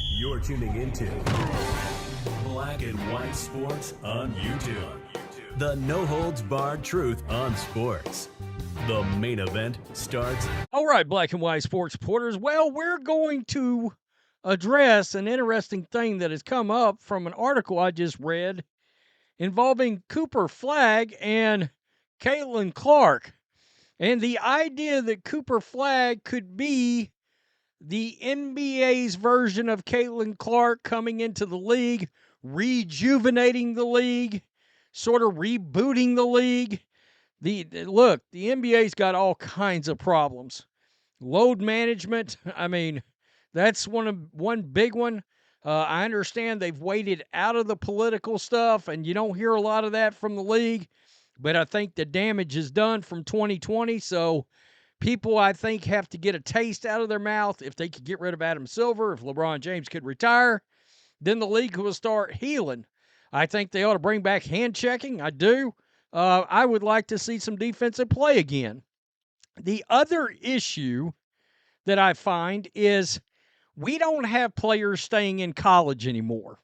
You're tuning into Black and White Sports on YouTube. The no-holds-barred truth on sports. The main event starts. All right, Black and White Sports supporters. Well, we're going to address an interesting thing that has come up from an article I just read involving Cooper Flagg and Caitlin Clark. And the idea that Cooper Flagg could be the NBA's version of Caitlin Clark coming into the league, rejuvenating the league, sort of rebooting the league. Look, the NBA's got all kinds of problems. Load management, I mean, that's one big one. I understand they've waded out of the political stuff, and you don't hear a lot of that from the league. But I think the damage is done from 2020, so people, I think, have to get a taste out of their mouth. If they could get rid of Adam Silver, if LeBron James could retire, then the league will start healing. I think they ought to bring back hand checking. I do. I would like to see some defensive play again. The other issue that I find is we don't have players staying in college anymore.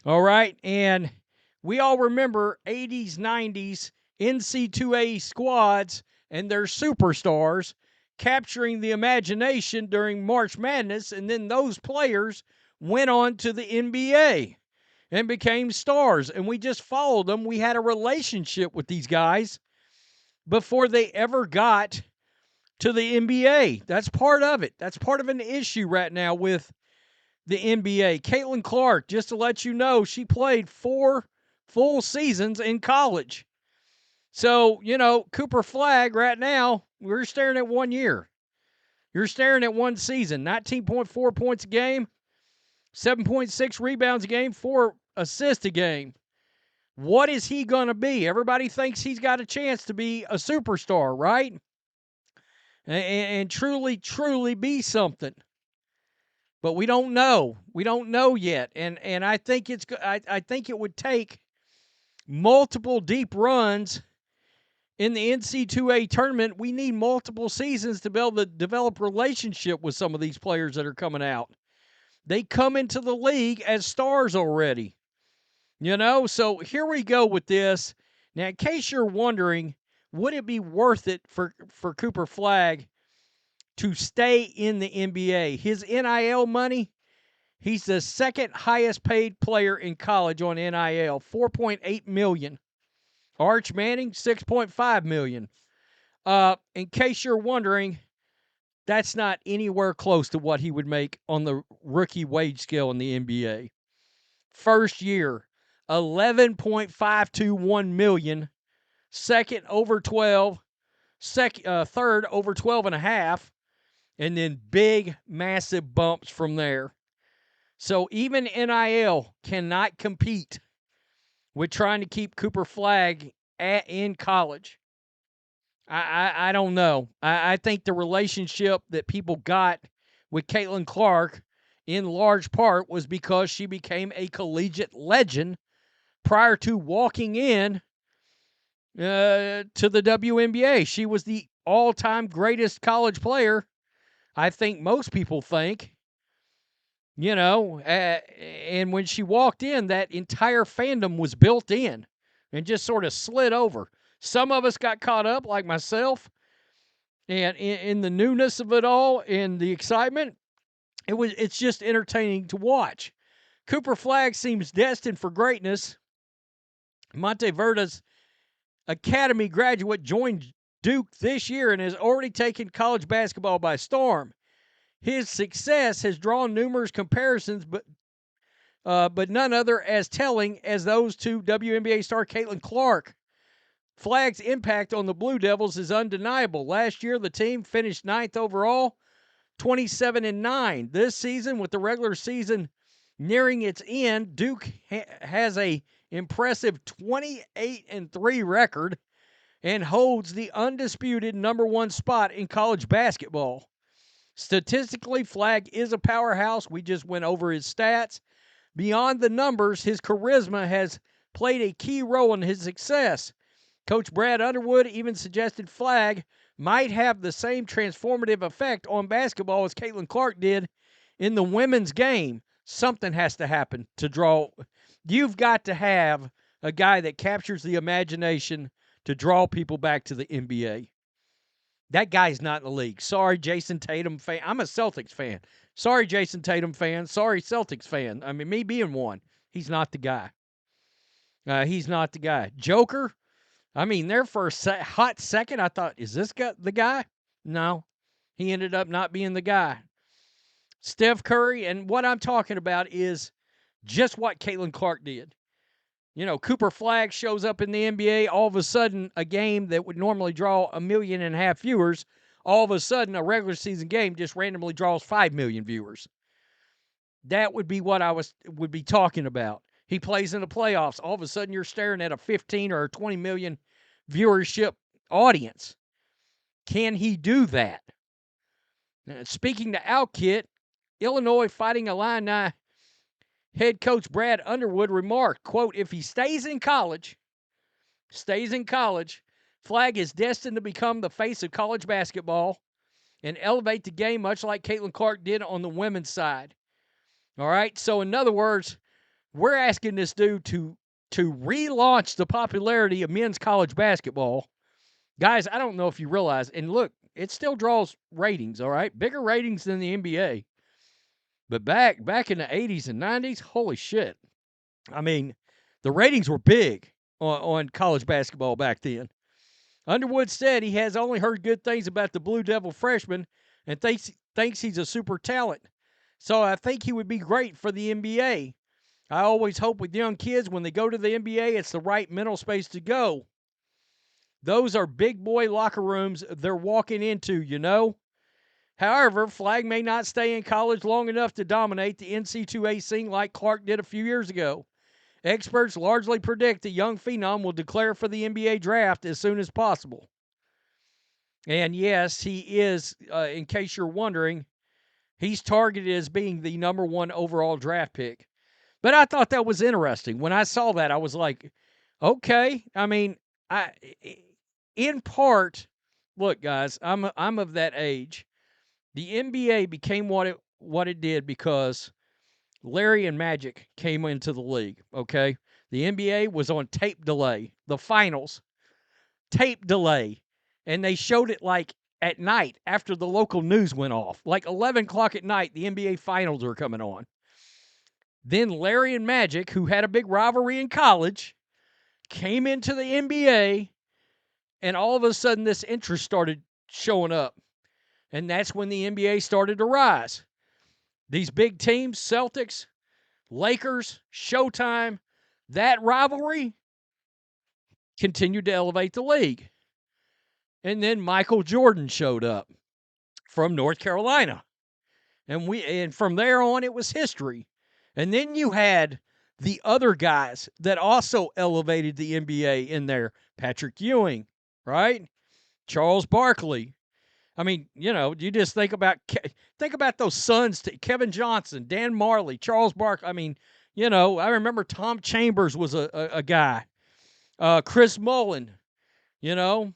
All right? And we all remember 80s, 90s NC2A squads and their superstars capturing the imagination during March Madness, and then those players went on to the NBA and became stars, and we just followed them. We had a relationship with these guys before they ever got to the NBA. That's part of it. That's part of an issue right now with the NBA. Caitlin Clark, just to let you know, she played 4 full seasons in college. So, Cooper Flagg right now, we're staring at 1 year. You're staring at 1 season, 19.4 points a game, 7.6 rebounds a game, 4 assists a game. What is he going to be? Everybody thinks he's got a chance to be a superstar, right? And truly be something. But we don't know. We don't know yet. And I think I think it would take multiple deep runs in the NC2A tournament. We need multiple seasons to be able to develop relationship with some of these players that are coming out. They come into the league as stars already. So here we go with this. Now, in case you're wondering, would it be worth it for Cooper Flagg to stay in the NBA? His NIL money, he's the second highest paid player in college on NIL, $4.8 million. Arch Manning, $6.5 million. In case you're wondering, that's not anywhere close to what he would make on the rookie wage scale in the NBA. First year, $11.521 million. Second, over 12. Third, over 12 and a half. And then big, massive bumps from there. So even NIL cannot compete with trying to keep Cooper Flagg in college. I don't know. I think the relationship that people got with Caitlin Clark in large part was because she became a collegiate legend prior to walking in to the WNBA. She was the all-time greatest college player, I think most people think. And when she walked in, that entire fandom was built in and just sort of slid over. Some of us got caught up, like myself, and in the newness of it all and the excitement. It's just entertaining to watch. Cooper Flagg seems destined for greatness. Monteverde's Academy graduate joined Duke this year and has already taken college basketball by storm. His success has drawn numerous comparisons, but none other as telling as those to WNBA star Caitlin Clark. Flagg's impact on the Blue Devils is undeniable. Last year, the team finished 9th overall, 27-9. This season, with the regular season nearing its end, Duke has a impressive 28-3 record and holds the undisputed number 1 spot in college basketball. Statistically, Flagg is a powerhouse. We just went over his stats. Beyond the numbers, his charisma has played a key role in his success. Coach Brad Underwood even suggested Flagg might have the same transformative effect on basketball as Caitlin Clark did in the women's game, something has to happen to draw. You've got to have a guy that captures the imagination to draw people back to the NBA. That guy's not in the league. Sorry, Jason Tatum fan. I'm a Celtics fan. Sorry, Jason Tatum fan. Sorry, Celtics fan. I mean, me being one, he's not the guy. He's not the guy. Joker, I mean, there for a hot second, I thought, is this guy the guy? No, he ended up not being the guy. Steph Curry, and what I'm talking about is just what Caitlin Clark did. You know, Cooper Flagg shows up in the NBA. All of a sudden, a game that would normally draw 1.5 million viewers, all of a sudden, a regular season game just randomly draws 5 million viewers. That would be what I would be talking about. He plays in the playoffs. All of a sudden, you're staring at a 15 or 20 million viewership audience. Can he do that? Speaking to Outkick, Illinois Fighting Illini head coach Brad Underwood remarked, quote, if he stays in college, Flagg is destined to become the face of college basketball and elevate the game much like Caitlin Clark did on the women's side. All right, so in other words, we're asking this dude to relaunch the popularity of men's college basketball. Guys, I don't know if you realize, and look, it still draws ratings, all right? Bigger ratings than the NBA. But back in the 80s and 90s, holy shit. I mean, the ratings were big on college basketball back then. Underwood said he has only heard good things about the Blue Devil freshman and thinks he's a super talent. So I think he would be great for the NBA. I always hope with young kids when they go to the NBA, it's the right mental space to go. Those are big boy locker rooms they're walking into, you know. However, Flagg may not stay in college long enough to dominate the NC2A scene like Clark did a few years ago. Experts largely predict the young Phenom will declare for the NBA draft as soon as possible. And yes, he is, in case you're wondering, he's targeted as being the number 1 overall draft pick. But I thought that was interesting. When I saw that, I was like, okay. I mean, in part, look, guys, I'm of that age. The NBA became what it did because Larry and Magic came into the league, okay? The NBA was on tape delay. The finals, tape delay. And they showed it like at night after the local news went off. Like 11 o'clock at night, the NBA finals are coming on. Then Larry and Magic, who had a big rivalry in college, came into the NBA, and all of a sudden this interest started showing up. And that's when the NBA started to rise. These big teams, Celtics, Lakers, Showtime, that rivalry continued to elevate the league. And then Michael Jordan showed up from North Carolina. And from there on, it was history. And then you had the other guys that also elevated the NBA in there. Patrick Ewing, right? Charles Barkley. I mean, you know, you just think about those Suns, Kevin Johnson, Dan Marley, Charles Barkley. I mean, you know, I remember Tom Chambers was a guy. Chris Mullin, you know,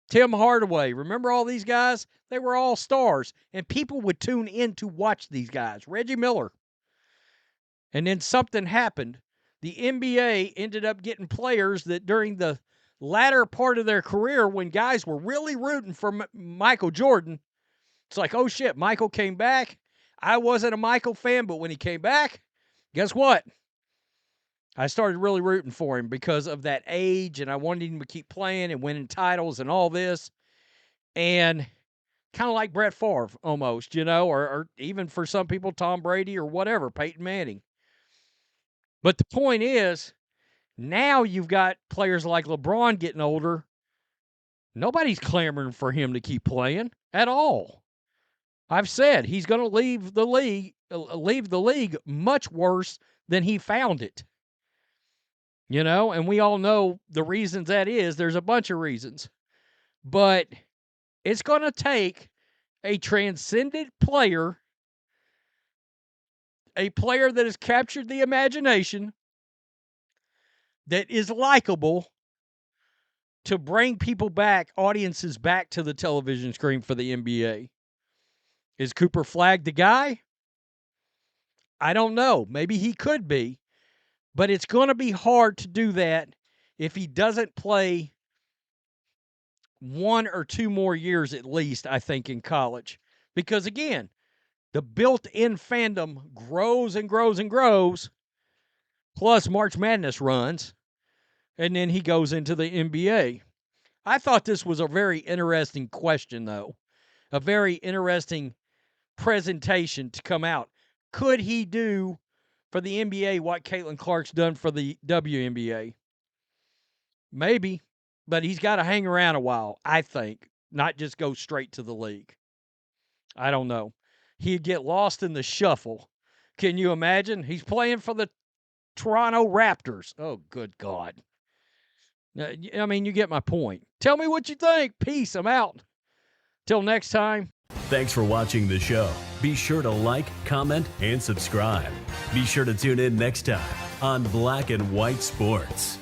Tim Hardaway. Remember all these guys? They were all stars, and people would tune in to watch these guys. Reggie Miller. And then something happened. The NBA ended up getting players that during the latter part of their career, when guys were really rooting for Michael Jordan, it's like, oh shit, Michael came back. I wasn't a Michael fan, but when he came back, guess what? I started really rooting for him because of that age, and I wanted him to keep playing and winning titles and all this. And kind of like Brett Favre almost, you know, or even for some people, Tom Brady or whatever, Peyton Manning. But the point is, now you've got players like LeBron getting older. Nobody's clamoring for him to keep playing at all. I've said he's going to leave the league much worse than he found it. You know, and we all know the reasons that is. There's a bunch of reasons. But it's going to take a transcendent player, a player that has captured the imagination, that is likable, to bring people back, audiences back to the television screen for the NBA. Is Cooper Flagg the guy? I don't know. Maybe he could be, but it's going to be hard to do that if he doesn't play 1 or 2 more years at least, I think, in college. Because again, the built-in fandom grows and grows and grows, plus March Madness runs, and then he goes into the NBA. I thought this was a very interesting question, though. A very interesting presentation to come out. Could he do for the NBA what Caitlin Clark's done for the WNBA? Maybe, but he's got to hang around a while, I think, not just go straight to the league. I don't know. He'd get lost in the shuffle. Can you imagine? He's playing for the Toronto Raptors. Oh, good God. I mean, you get my point. Tell me what you think. Peace. I'm out. Till next time. Thanks for watching the show. Be sure to like, comment, and subscribe. Be sure to tune in next time on Black and White Sports.